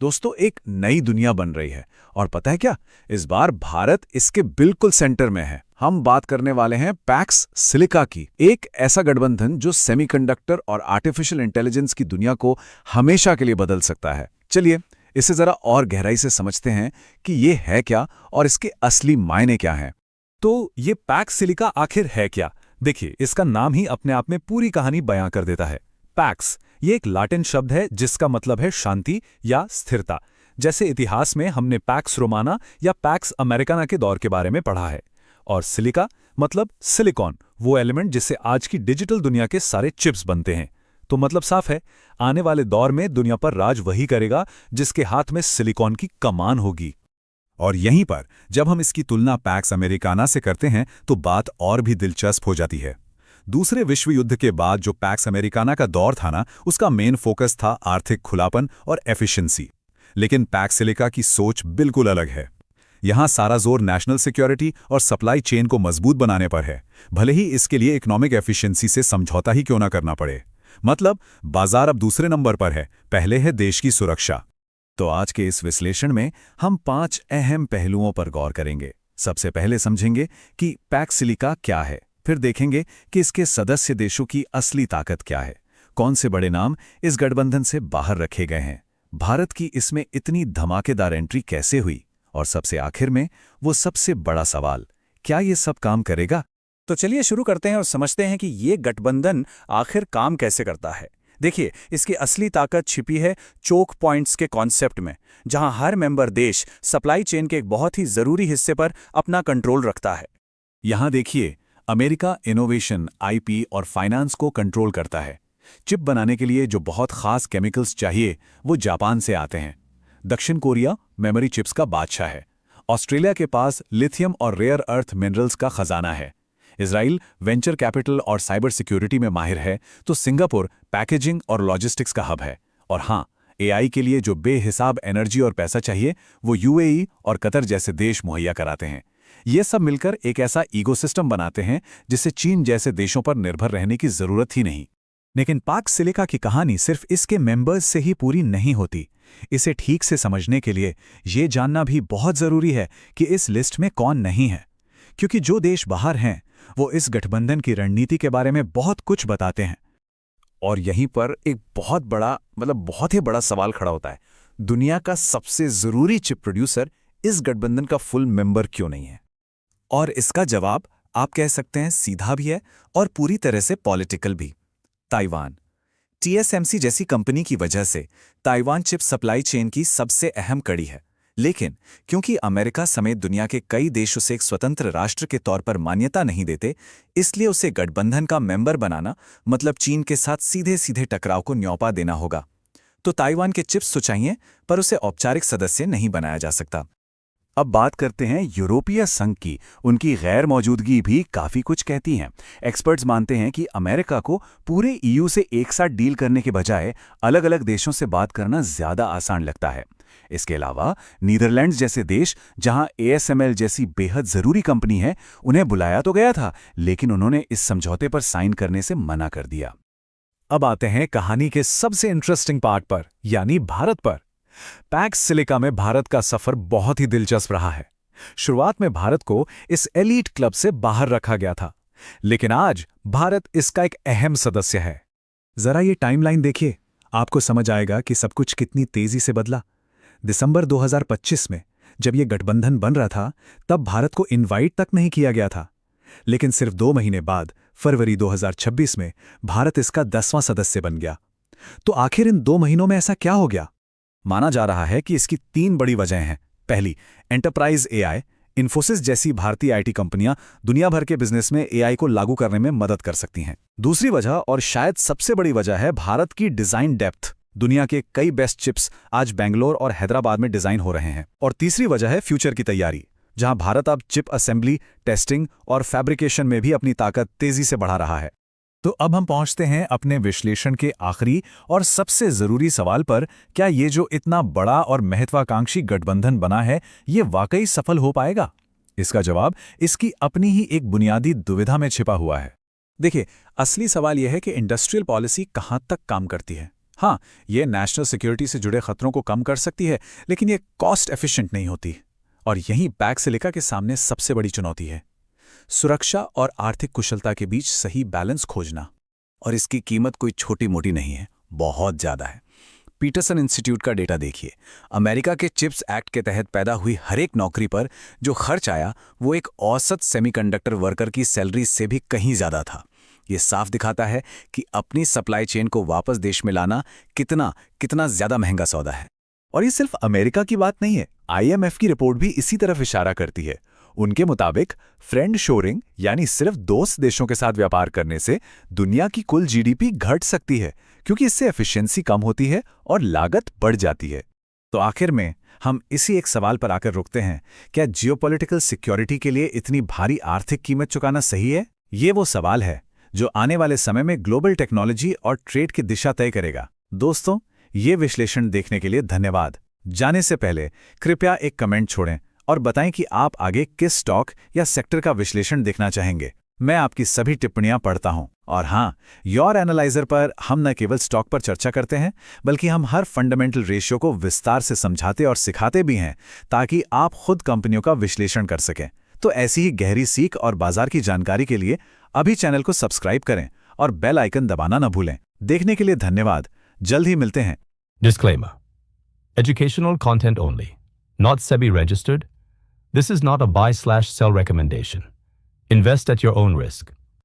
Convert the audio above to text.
दोस्तों, एक नई दुनिया बन रही है और पता है क्या? इस बार भारत इसके बिल्कुल सेंटर में है। हम बात करने वाले हैं पैक्स सिलिका की, एक ऐसा गठबंधन जो सेमीकंडक्टर और आर्टिफिशियल इंटेलिजेंस की दुनिया को हमेशा के लिए बदल सकता है। चलिए इसे जरा और गहराई से समझते हैं कि ये है क्या और इसके असली मायने क्या हैं। तो ये पैक्स सिलिका आखिर है क्या? देखिए, इसका नाम ही अपने आप में पूरी कहानी बयां कर देता है। पैक्स ये एक लैटिन शब्द है जिसका मतलब है शांति या स्थिरता। जैसे इतिहास में हमने पैक्स रोमाना या पैक्स अमेरिकाना के दौर के बारे में पढ़ा है। और सिलिका मतलब सिलिकॉन, वो एलिमेंट जिससे आज की डिजिटल दुनिया के सारे चिप्स बनते हैं। तो मतलब साफ है, आने वाले दौर में दुनिया पर राज वही करेगा जिसके हाथ में सिलिकॉन की कमान होगी। और यहीं पर जब हम इसकी तुलना पैक्स अमेरिकाना से करते हैं तो बात और भी दिलचस्प हो जाती है। दूसरे विश्व युद्ध के बाद जो पैक्स अमेरिकाना का दौर था ना, उसका मेन फोकस था आर्थिक खुलापन और एफिशिएंसी। लेकिन पैक्स सिलिका की सोच बिल्कुल अलग है। यहाँ सारा जोर नेशनल सिक्योरिटी और सप्लाई चेन को मजबूत बनाने पर है, भले ही इसके लिए इकोनॉमिक एफिशिएंसी से समझौता ही क्यों ना करना पड़े। मतलब बाजार अब दूसरे नंबर पर है, पहले है देश की सुरक्षा। तो आज के इस विश्लेषण में हम 5 अहम पहलुओं पर गौर करेंगे। सबसे पहले समझेंगे कि पैक्स सिलिका क्या है, फिर देखेंगे कि इसके सदस्य देशों की असली ताकत क्या है, कौन से बड़े नाम इस गठबंधन से बाहर रखे गए हैं, भारत की इसमें इतनी धमाकेदार एंट्री कैसे हुई, और सबसे आखिर में वो सबसे बड़ा सवाल, क्या ये सब काम करेगा? तो चलिए शुरू करते हैं और समझते हैं कि ये गठबंधन आखिर काम कैसे करता है। देखिए, इसकी असली ताकत छिपी है चोक पॉइंट्स के कॉन्सेप्ट में, जहां हर मेंबर देश सप्लाई चेन के एक बहुत ही जरूरी हिस्से पर अपना कंट्रोल रखता है। यहां देखिए, अमेरिका इनोवेशन, आईपी और फाइनेंस को कंट्रोल करता है। चिप बनाने के लिए जो बहुत खास केमिकल्स चाहिए वो जापान से आते हैं। दक्षिण कोरिया मेमोरी चिप्स का बादशाह है। ऑस्ट्रेलिया के पास लिथियम और रेयर अर्थ मिनरल्स का खजाना है। इजराइल वेंचर कैपिटल और साइबर सिक्योरिटी में माहिर है, तो सिंगापुर पैकेजिंग और लॉजिस्टिक्स का हब है। और हाँ, एआई के लिए जो बेहिसाब एनर्जी और पैसा चाहिए वो यूएई और कतर जैसे देश मुहैया कराते हैं। ये सब मिलकर एक ऐसा इकोसिस्टम बनाते हैं जिससे चीन जैसे देशों पर निर्भर रहने की जरूरत ही नहीं। लेकिन पैक्स सिलिका की कहानी सिर्फ इसके मेंबर्स से ही पूरी नहीं होती। इसे ठीक से समझने के लिए ये जानना भी बहुत जरूरी है कि इस लिस्ट में कौन नहीं है, क्योंकि जो देश बाहर हैं वो इस गठबंधन की रणनीति के बारे में बहुत कुछ बताते हैं। और यहीं पर एक बहुत ही बड़ा सवाल खड़ा होता है, दुनिया का सबसे जरूरी चिप प्रोड्यूसर इस गठबंधन का फुल मेंबर क्यों नहीं है? और इसका जवाब आप कह सकते हैं सीधा भी है और पूरी तरह से पॉलिटिकल भी। ताइवान। टीएसएमसी जैसी कंपनी की वजह से ताइवान चिप सप्लाई चेन की सबसे अहम कड़ी है। लेकिन क्योंकि अमेरिका समेत दुनिया के कई देश उसे एक स्वतंत्र राष्ट्र के तौर पर मान्यता नहीं देते, इसलिए उसे गठबंधन का मेंबर बनाना मतलब चीन के साथ सीधे सीधे टकराव को न्योपा देना होगा। तो ताइवान के चिप्स तो चाहिए, पर उसे औपचारिक सदस्य नहीं बनाया जा सकता। अब बात करते हैं यूरोपीय संघ की। उनकी गैर मौजूदगी भी काफ़ी कुछ कहती हैं। एक्सपर्ट्स मानते हैं कि अमेरिका को पूरे ईयू से एक साथ डील करने के बजाय अलग अलग देशों से बात करना ज़्यादा आसान लगता है। इसके अलावा नीदरलैंड्स जैसे देश, जहां एएसएमएल जैसी बेहद ज़रूरी कंपनी है, उन्हें बुलाया तो गया था, लेकिन उन्होंने इस समझौते पर साइन करने से मना कर दिया। अब आते हैं कहानी के सबसे इंटरेस्टिंग पार्ट पर, यानी भारत पर। पैक्स सिलिका में भारत का सफर बहुत ही दिलचस्प रहा है। शुरुआत में भारत को इस एलीट क्लब से बाहर रखा गया था, लेकिन आज भारत इसका एक अहम सदस्य है। जरा ये टाइमलाइन देखिए, आपको समझ आएगा कि सब कुछ कितनी तेजी से बदला। दिसंबर 2025 में जब ये गठबंधन बन रहा था, तब भारत को इनवाइट तक नहीं किया गया था। लेकिन सिर्फ 2 महीने बाद फरवरी 2026 में भारत इसका 10वां सदस्य बन गया। तो आखिर इन 2 महीनों में ऐसा क्या हो गया? माना जा रहा है कि इसकी 3 बड़ी वजहें हैं। पहली, एंटरप्राइज एआई। इन्फोसिस जैसी भारतीय आईटी कंपनियां दुनिया भर के बिजनेस में एआई को लागू करने में मदद कर सकती हैं। दूसरी वजह, और शायद सबसे बड़ी वजह, है भारत की डिजाइन डेप्थ। दुनिया के कई बेस्ट चिप्स आज बेंगलोर और हैदराबाद में डिजाइन हो रहे हैं। और तीसरी वजह है फ्यूचर की तैयारी, जहां भारत अब चिप असेंबली, टेस्टिंग और फैब्रिकेशन में भी अपनी ताकत तेजी से बढ़ा रहा है। तो अब हम पहुंचते हैं अपने विश्लेषण के आखिरी और सबसे जरूरी सवाल पर, क्या ये जो इतना बड़ा और महत्वाकांक्षी गठबंधन बना है, ये वाकई सफल हो पाएगा? इसका जवाब इसकी अपनी ही एक बुनियादी दुविधा में छिपा हुआ है। देखिए, असली सवाल यह है कि इंडस्ट्रियल पॉलिसी कहां तक काम करती है। हाँ, ये नेशनल सिक्योरिटी से जुड़े खतरों को कम कर सकती है, लेकिन ये कॉस्ट एफिशिएंट नहीं होती। और यही पैक्स सिलिका के सामने सबसे बड़ी चुनौती है, सुरक्षा और आर्थिक कुशलता के बीच सही बैलेंस खोजना। और इसकी कीमत कोई छोटी मोटी नहीं है, बहुत ज़्यादा है। पीटरसन इंस्टीट्यूट का डेटा देखिए। अमेरिका के चिप्स एक्ट के तहत पैदा हुई हर एक नौकरी पर जो खर्च आया वो एक औसत सेमीकंडक्टर वर्कर की सैलरी से भी कहीं ज़्यादा था। ये साफ दिखाता है कि अपनी सप्लाई चेन को वापस देश में लाना कितना ज़्यादा महंगा सौदा है। और ये सिर्फ अमेरिका की बात नहीं है, IMF की रिपोर्ट भी इसी तरफ इशारा करती है। उनके मुताबिक फ्रेंड शोरिंग यानी सिर्फ दोस्त देशों के साथ व्यापार करने से दुनिया की कुल GDP घट सकती है, क्योंकि इससे एफिशिएंसी कम होती है और लागत बढ़ जाती है। तो आखिर में हम इसी एक सवाल पर आकर रुकते हैं, क्या जियोपॉलिटिकल सिक्योरिटी के लिए इतनी भारी आर्थिक कीमत चुकाना सही है? ये वो सवाल है जो आने वाले समय में ग्लोबल टेक्नोलॉजी और ट्रेड की दिशा तय करेगा। दोस्तों, ये विश्लेषण देखने के लिए धन्यवाद। जाने से पहले कृपया एक कमेंट छोड़ें और बताएं कि आप आगे किस स्टॉक या सेक्टर का विश्लेषण देखना चाहेंगे। मैं आपकी सभी टिप्पणियां पढ़ता हूं। और हाँ, योर एनालाइजर पर हम न केवल स्टॉक पर चर्चा करते हैं, बल्कि हम हर फंडामेंटल रेशियो को विस्तार से समझाते और सिखाते भी हैं, ताकि आप खुद कंपनियों का विश्लेषण कर सकें। तो ऐसी ही गहरी सीख और बाजार की जानकारी के लिए अभी चैनल को सब्सक्राइब करें और बेल आइकन दबाना न भूलें। देखने के लिए धन्यवाद। जल्द ही मिलते हैं। Disclaimer. Educational content only. Not SEBI registered. This is not a buy/sell recommendation. Invest at your own risk.